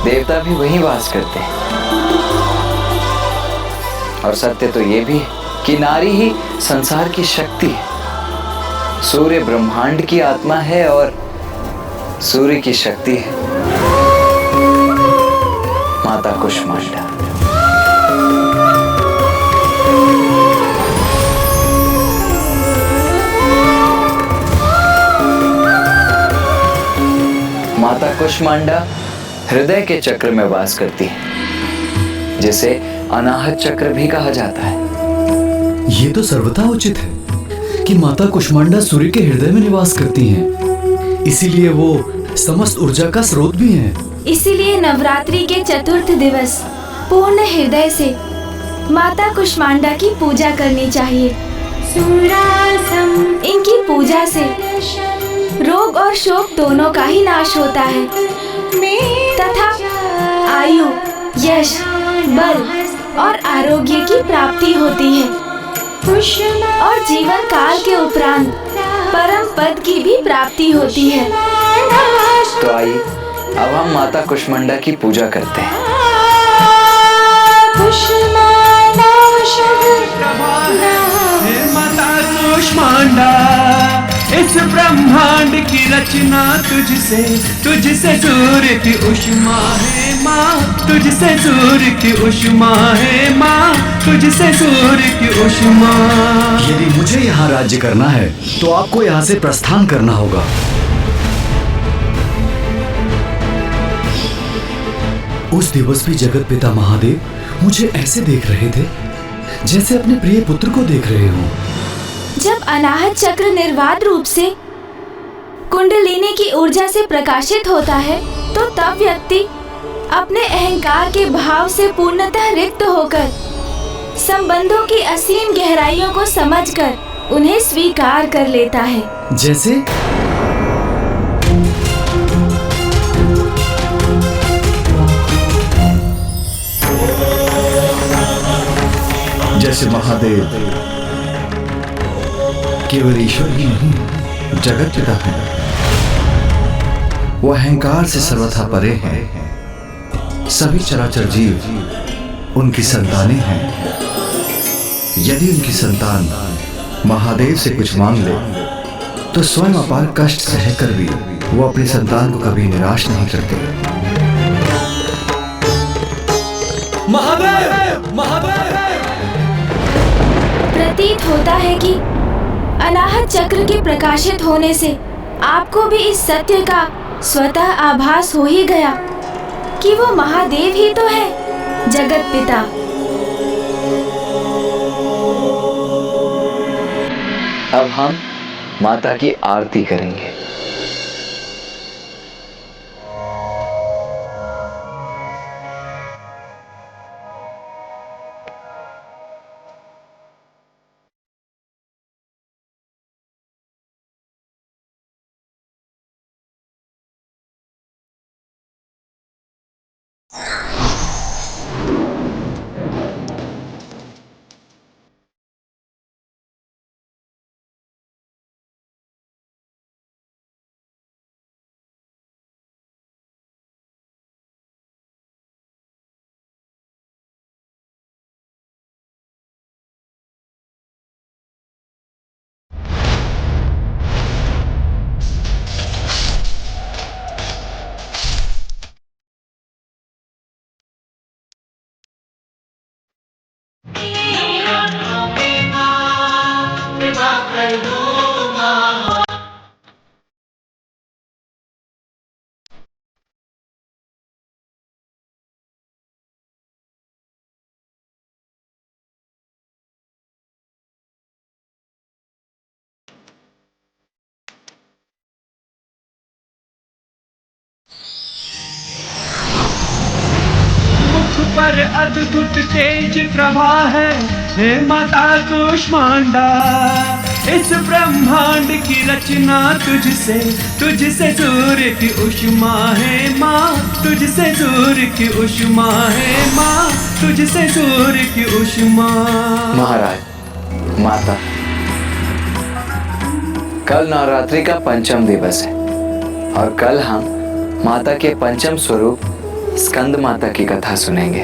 देवता भी वहीं वास करते हैं। और सत्य तो ये भी है कि नारी ही संसार की शक्ति है। सूर्य ब्रह्मांड की आत्मा है और सूर्य की शक्ति है माता कुष्मांडा। माता कुष्मांडा हृदय के चक्र में वास करती है, जिसे अनाहत चक्र भी कहा जाता है। ये तो सर्वथा उचित है कि माता कुष्मांडा सूर्य के हृदय में निवास करती हैं। इसीलिए वो समस्त ऊर्जा का स्रोत भी हैं। इसीलिए नवरात्रि के चतुर्थ दिवस पूर्ण हृदय से माता कुष्मांडा की पूजा करनी चाहिए। इनकी पूजा से रोग और शोक दोनों का ही नाश होता है तथा आयु, यश, बल और आरोग्य की प्राप्ति होती है और जीवन काल के उपरांत परम पद की भी प्राप्ति होती है। तो आइए अब हम माता कुष्मांडा की पूजा करते हैं। हे माता कुष्मांडा, इस ब्रह्मांड की रचना तुझसे सूर्य की उष्मा है माँ, तुझसे सूर्य की उष्मा है माँ, तुझसे सूर्य की उष्मा। यदि मुझे यहाँ राज्य करना है तो आपको यहाँ से प्रस्थान करना होगा। उस दिवस भी जगत पिता महादेव मुझे ऐसे देख रहे थे जैसे अपने प्रिय पुत्र को देख रहे हो। जब अनाहत चक्र निर्वाध रूप से कुंडलिनी की ऊर्जा से प्रकाशित होता है तो तब व्यक्ति अपने अहंकार के भाव से पूर्णतः रिक्त होकर संबंधों की असीम गहराइयों को समझकर उन्हें स्वीकार कर लेता है। जैसे महादेव केवल ईश्वर ही नहीं, जगत पिता है। वो अहंकार से सर्वथा परे हैं। सभी चराचर जीव उनकी संतानें हैं। यदि उनकी संतान महादेव से कुछ मांग ले तो स्वयं अपार कष्ट सहकर भी वो अपनी संतान को कभी निराश नहीं करते। महादेव, महादेव। प्रतीत होता है कि अनाहत चक्र के प्रकाशित होने से आपको भी इस सत्य का स्वतः आभास हो ही गया कि वो महादेव ही तो है, जगत पिता। अब हम माता की आरती करेंगे। पर अद्भुत तेज प्रभा है, हे माता कुष्मांडा। इस ब्रह्मांड की रचना तुझसे सूर्य की उष्मा है माँ, तुझसे सूर्य की उष्मा है माँ, तुझसे सूर्य की उष्मा। महाराज, माता, कल नवरात्रि का पंचम दिवस है और कल हम माता के पंचम स्वरूप स्कंद माता की कथा सुनेंगे।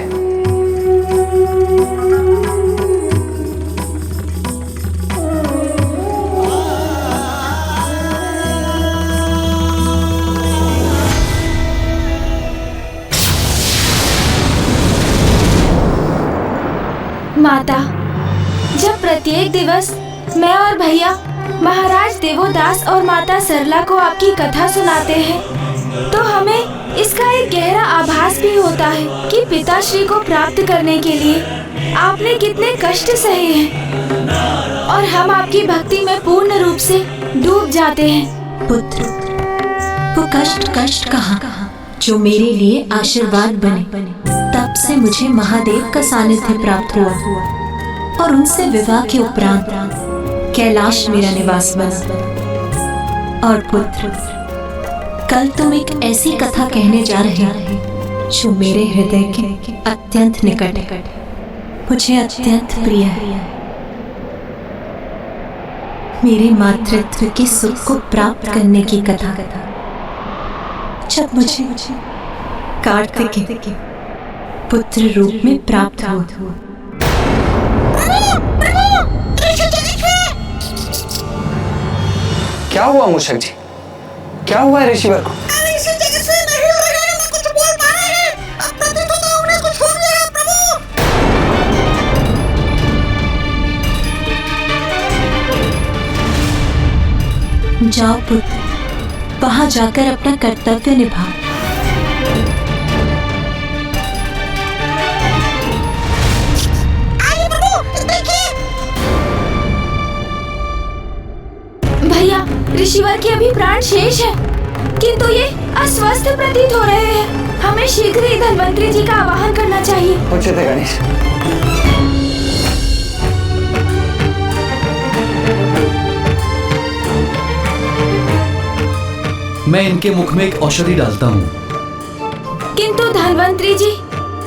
माता, जब प्रत्येक दिवस मैं और भैया महाराज देवोदास और माता सरला को आपकी कथा सुनाते हैं तो हमें इसका एक गहरा आभास भी होता है कि पिताश्री को प्राप्त करने के लिए आपने कितने कष्ट सहे हैं और हम आपकी भक्ति में पूर्ण रूप से डूब जाते हैं। पुत्र, वो कष्ट कहाँ जो मेरे लिए आशीर्वाद बने। तब से मुझे महादेव का सानिध्य प्राप्त हुआ और उनसे विवाह के उपरांत कैलाश मेरा निवास बना। और पुत्र, कल तुम एक ऐसी कथा कहने जा रहे हो जो मेरे हृदय के अत्यंत निकट है, मुझे अत्यंत प्रिय है। मेरे मातृत्व के सुख को प्राप्त करने की कथा, जब मुझे कार्तिकेय पुत्र रूप में प्राप्त हुआ। क्या हुआ मूषक जी? क्या हुआ है ऋषिवर को? जाओ पुत्र, वहां जाकर अपना कर्तव्य निभाओ। भैया, ऋषिवर के अभी प्राण शेष है, किंतु ये अस्वस्थ प्रतीत हो रहे हैं। हमें शीघ्र ही धन्वंतरी जी का आवाहन करना चाहिए। उचित है गणेश। मैं इनके मुख में एक औषधि डालता हूँ। किंतु धन्वंतरी जी,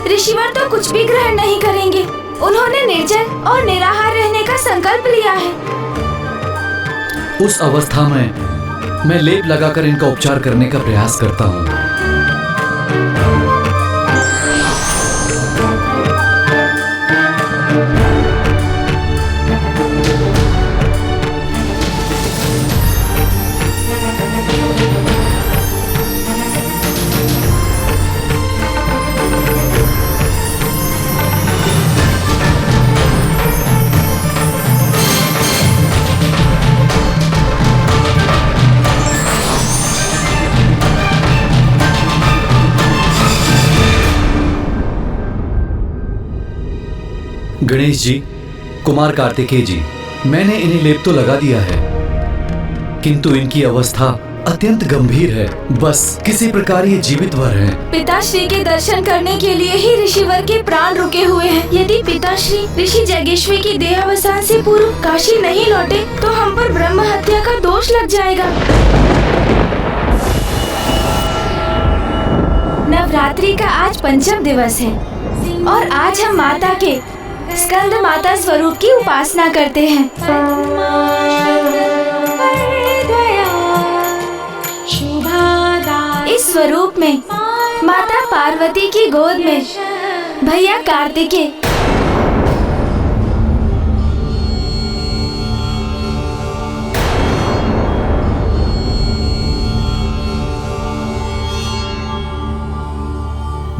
ऋषिवर तो कुछ भी ग्रहण नहीं करेंगे। उन्होंने निर्जल और निराहार रहने का संकल्प लिया है। उस अवस्था में मैं लेप लगाकर इनका उपचार करने का प्रयास करता हूँ। गणेश जी, कुमार कार्तिकेय जी, मैंने इन्हें लेप तो लगा दिया है, किंतु इनकी अवस्था अत्यंत गंभीर है। बस किसी प्रकार ये जीवित वर हैं। पिताश्री के दर्शन करने के लिए ही ऋषिवर के प्राण रुके हुए हैं। यदि पिताश्री ऋषि जगेश्वरी की देहावसान से पूर्व काशी नहीं लौटे तो हम पर ब्रह्म हत्या का दोष लग जाएगा। नवरात्रि का आज पंचम दिवस है और आज हम माता के स्कंद माता स्वरूप की उपासना करते हैं। इस स्वरूप में माता पार्वती की गोद में भैया कार्तिकेय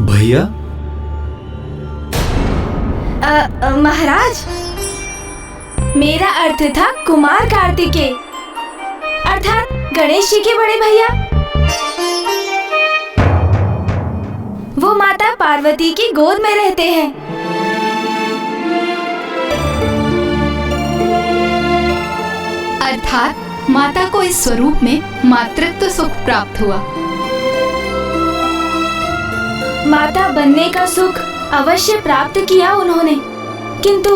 भैया? महाराज, मेरा अर्थ था कुमार कार्तिकेय, अर्थात गणेश जी के बड़े भैया। वो माता पार्वती की गोद में रहते हैं। अर्थात माता को इस स्वरूप में मातृत्व सुख प्राप्त हुआ। माता बनने का सुख अवश्य प्राप्त किया उन्होंने, किंतु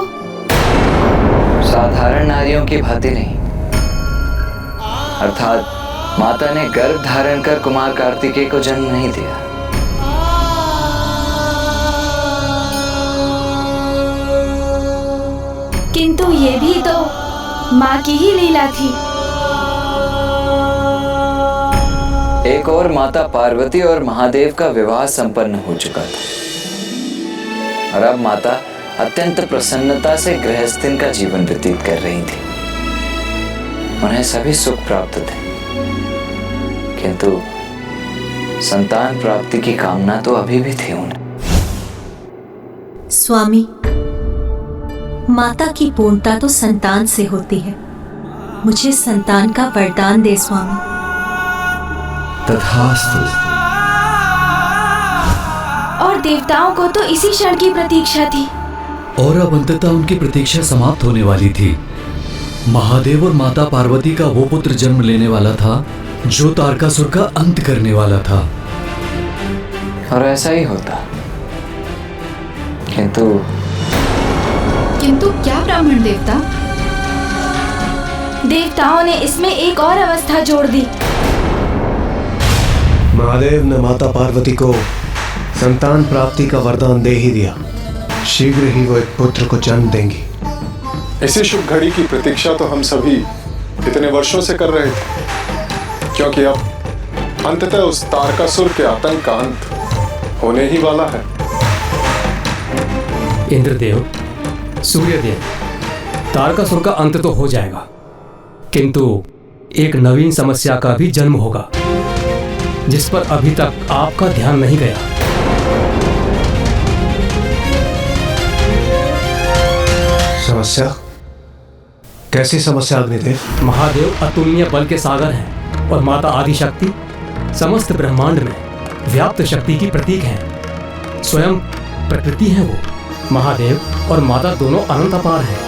साधारण नारियों की भांति नहीं। अर्थात माता ने गर्भ धारण कर कुमार कार्तिकेय को जन्म नहीं दिया। किंतु ये भी तो माँ की ही लीला थी। एक और माता पार्वती और महादेव का विवाह संपन्न हो चुका था और अब माता अत्यंत प्रसन्नता से गृहस्थीन का जीवन व्यतीत कर रही थी। उन्हें सभी सुख प्राप्त थे, किंतु संतान प्राप्ति की कामना तो अभी भी थी उन्हें। स्वामी, माता की पूर्णता तो संतान से होती है। मुझे संतान का वरदान दे स्वामी। तथास्तु। और देवताओं को तो इसी क्षण की प्रतीक्षा थी। और अब अंततः उनकी प्रतीक्षा समाप्त होने वाली थी। महादेव और माता पार्वती का वो पुत्र जन्म लेने वाला था जो तारकासुर का अंत करने वाला था। और ऐसा ही होता, किंतु क्या ब्राह्मण देवता? देवताओं ने इसमें एक और अवस्था जोड़ दी। महादेव ने माता पार्वती को संतान प्राप्ति का वरदान दे ही दिया। शीघ्र ही वो एक पुत्र को जन्म देंगी। इसी शुभ घड़ी की प्रतीक्षा तो हम सभी इतने वर्षों से कर रहे थे, क्योंकि अब अंततः उस तारकासुर के आतंक का अंत होने ही वाला है। इंद्रदेव, सूर्यदेव, तारकासुर का अंत तो हो जाएगा, किंतु एक नवीन समस्या का भी जन्म होगा जिस पर अभी तक आपका ध्यान नहीं गया। समस्या? कैसी समस्या अग्निदेव? महादेव अतुलनीय बल के सागर हैं और माता आदिशक्ति समस्त ब्रह्मांड में व्याप्त शक्ति की प्रतीक हैं। स्वयं प्रकृति हैं वो। महादेव और माता दोनों अनंत अपार हैं।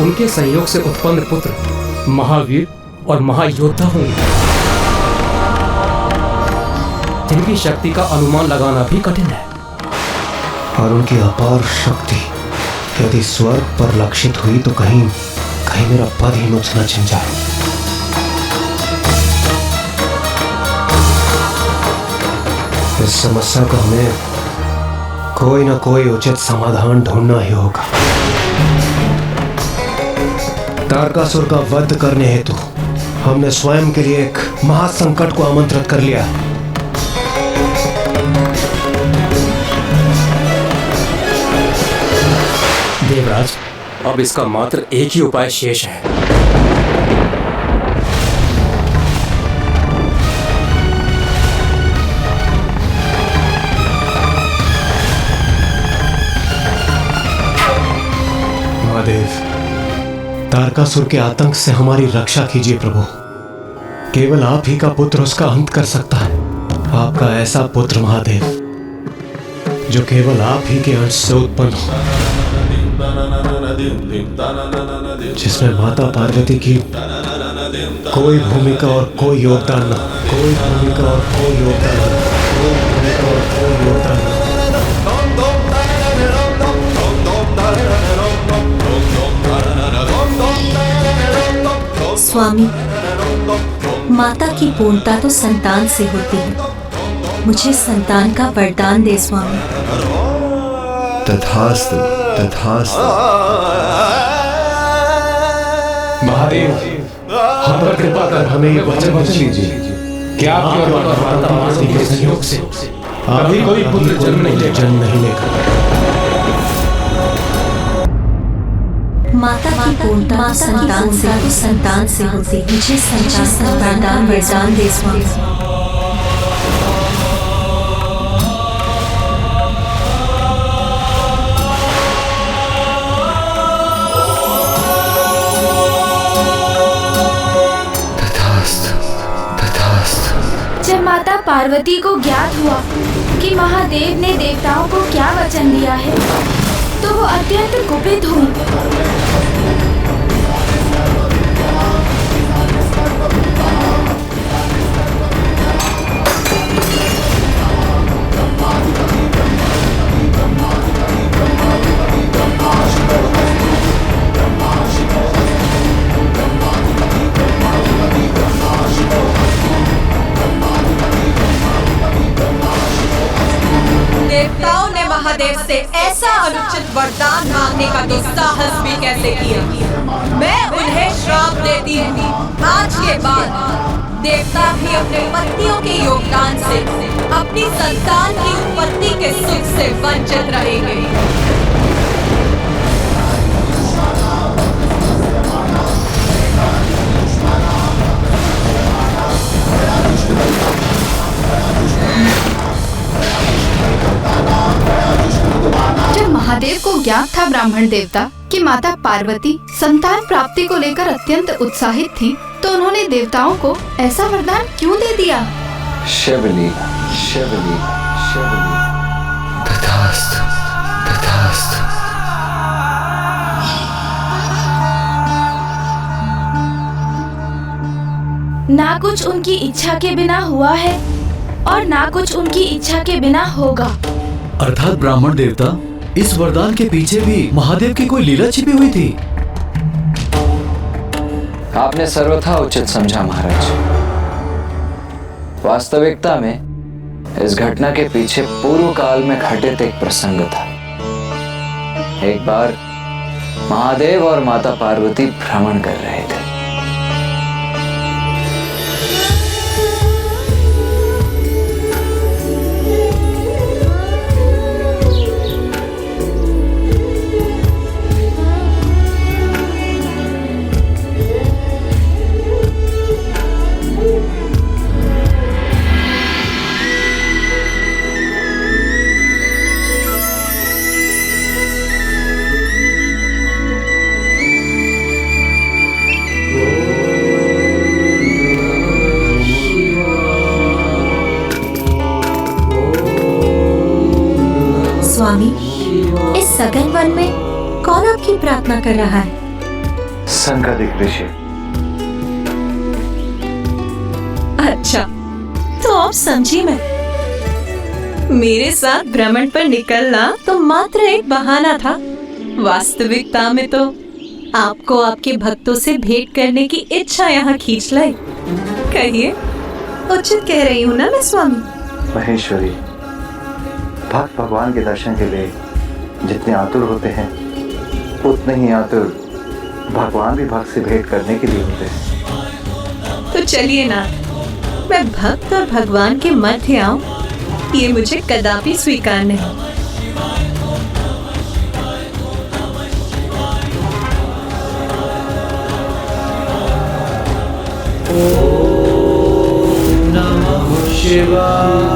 उनके संयोग से उत्पन्न पुत्र महावीर और महायोद्धा होंगे, जिनकी शक्ति का अनुमान लगाना भी कठिन है। और उनकी अपार शक्ति यदि स्वर्ग पर लक्षित हुई तो कहीं मेरा पद ही मुझसे न छिन जाए। इस समस्या का हमें कोई ना कोई उचित समाधान ढूंढना ही होगा। तारकासुर का वध करने हेतु हमने स्वयं के लिए एक महासंकट को आमंत्रित कर लिया है। देवराज, अब इसका मात्र एक ही उपाय शेष है। महादेव, तारकासुर के आतंक से हमारी रक्षा कीजिए प्रभु। केवल आप ही का पुत्र उसका अंत कर सकता है। आपका ऐसा पुत्र महादेव जो केवल आप ही के अंश से उत्पन्न हो, जिसमें माता पार्वती की कोई भूमिका और कोई योगदान न, कोई भूमिका और कोई योगदान न, कोई भूमिका और कोई योगदान न। स्वामी, माता की पूर्णता तो संतान से होती है। मुझे संतान का वरदान दे स्वामी। तथास्तु, तथास्तु। महादेव, हम पर कृपा कर हमें ये वचन दीजिए कि आपके और माता पार्वती के सहयोग से अभी कोई पुत्र जन्म नहीं लेगा। माता की पूर्णता संतान से होती है। मुझे संतान का वरदान दे स्वामी। जब माता पार्वती को ज्ञात हुआ कि महादेव ने देवताओं को क्या वचन दिया है, तो वो अत्यंत कुपित हुई। देवताओं ने महादेव से ऐसा अनुचित वरदान मांगने का दुस्साहस भी कैसे किया। मैं उन्हें श्राप देती हूँ। आज के बाद देवता भी अपने पत्नियों के योगदान से अपनी संतान की उत्पत्ति के सुख से वंचित रहेंगे। जब महादेव को ज्ञात था ब्राह्मण देवता कि माता पार्वती संतान प्राप्ति को लेकर अत्यंत उत्साहित थी, तो उन्होंने देवताओं को ऐसा वरदान क्यों दे दिया? शिवलीला, शिवलीला, शिवलीला। ना कुछ उनकी इच्छा के बिना हुआ है और ना कुछ उनकी इच्छा के बिना होगा। अर्थात ब्राह्मण देवता, इस वरदान के पीछे भी महादेव की कोई लीला छिपी हुई थी। आपने सर्वथा उचित समझा महाराज। वास्तविकता में इस घटना के पीछे पूर्व काल में घटित एक प्रसंग था। एक बार महादेव और माता पार्वती भ्रमण कर रहे थे। स्वामी, इस सघन वन में कौन आपकी प्रार्थना कर रहा है? संगदिक ऋषि। अच्छा, तो अब समझी मैं। मेरे साथ भ्रमण पर निकलना तो मात्र एक बहाना था। वास्तविकता में तो आपको आपके भक्तों से भेंट करने की इच्छा यहाँ खींच लाई। कहिए, उचित कह रही हूँ ना मैं स्वामी? महेश्वरी, भक्त भगवान के दर्शन के लिए जितने आतुर होते हैं, उतने ही आतुर भगवान भी भक्त से भेंट करने के लिए होते हैं। तो चलिए ना, मैं भक्त और भगवान के मध्य आऊं, ये मुझे कदापि स्वीकार नहीं। ओम नमः शिवाय।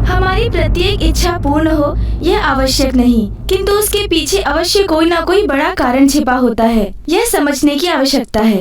हमारी प्रत्येक इच्छा पूर्ण हो यह आवश्यक नहीं, किंतु उसके पीछे अवश्य कोई ना कोई बड़ा कारण छिपा होता है, यह समझने की आवश्यकता है।